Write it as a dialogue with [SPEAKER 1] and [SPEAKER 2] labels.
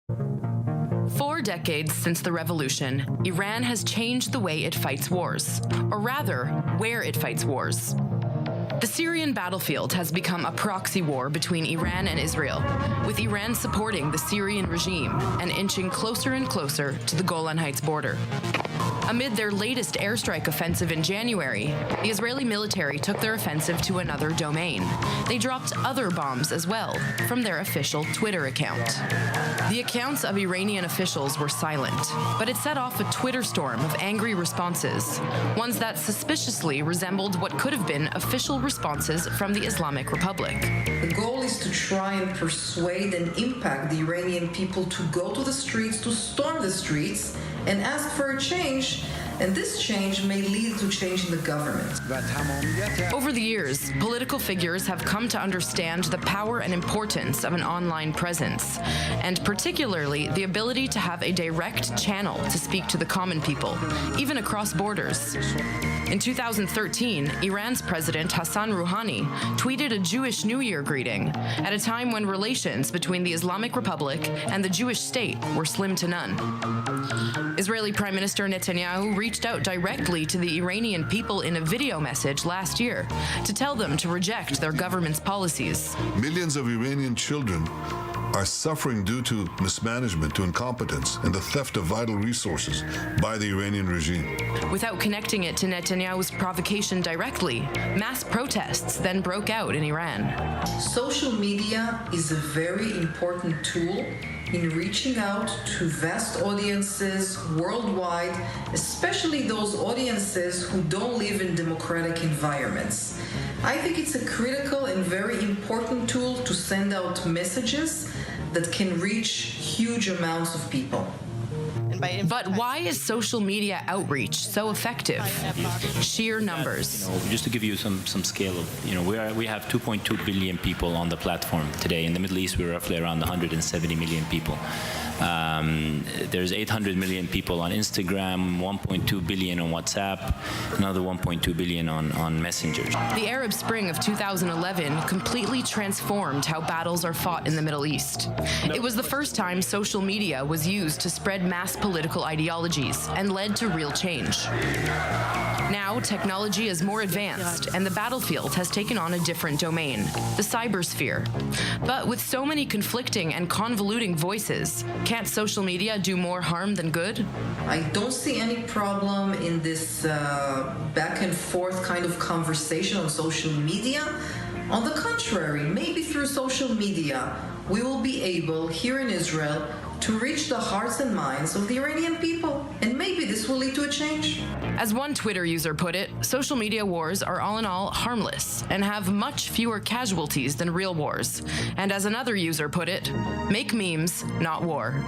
[SPEAKER 1] 4 decades since the revolution, Iran has changed the way it fights wars, or rather, where it fights wars. The Syrian battlefield has become a proxy war between Iran and Israel, with Iran supporting the Syrian regime and inching closer and closer to the Golan Heights border. Amid their latest airstrike offensive in January, the Israeli military took their offensive to another domain. They dropped other bombs as well from their official Twitter account. The accounts of Iranian officials were silent, but it set off a Twitter storm of angry responses, ones that suspiciously resembled what could have been official responses from the Islamic Republic.
[SPEAKER 2] The goal is to try and persuade and impact the Iranian people to go to the streets, to storm the streets, and ask for a change, and this change may lead to change in the government.
[SPEAKER 1] Over the years, political figures have come to understand the power and importance of an online presence, and particularly the ability to have a direct channel to speak to the common people, even across borders. In 2013, Iran's President Hassan Rouhani tweeted a Jewish New Year greeting at a time when relations between the Islamic Republic and the Jewish state were slim to none. Israeli Prime Minister Netanyahu reached out directly to the Iranian people in a video message last year to tell them to reject their government's policies.
[SPEAKER 3] Millions of Iranian children are suffering due to mismanagement, to incompetence, and the theft of vital resources by the Iranian regime.
[SPEAKER 1] Without connecting it to Netanyahu's provocation directly, mass protests then broke out in Iran.
[SPEAKER 2] Social media is a very important tool in reaching out to vast audiences worldwide, especially those audiences who don't live in democratic environments. I think it's a critical and very important tool to send out messages that can reach huge amounts of people.
[SPEAKER 1] But why is social media outreach so effective? Sheer numbers.
[SPEAKER 4] Just to give you some scale of, we have 2.2 billion people on the platform today. In the Middle East, we're roughly around 170 million people. There's 800 million people on Instagram, 1.2 billion on WhatsApp, another 1.2 billion on Messenger.
[SPEAKER 1] The Arab Spring of 2011 completely transformed how battles are fought in the Middle East. It was the first time social media was used to spread mass political ideologies and led to real change. Now, technology is more advanced, and the battlefield has taken on a different domain, the cybersphere. But with so many conflicting and convoluting voices, can't social media do more harm than good?
[SPEAKER 2] I don't see any problem in this back and forth kind of conversation on social media. On the contrary, maybe through social media, we will be able, here in Israel, to reach the hearts and minds of the Iranian people, and maybe this will lead to a change.
[SPEAKER 1] As one Twitter user put it, social media wars are all in all harmless and have much fewer casualties than real wars. And as another user put it, make memes, not war.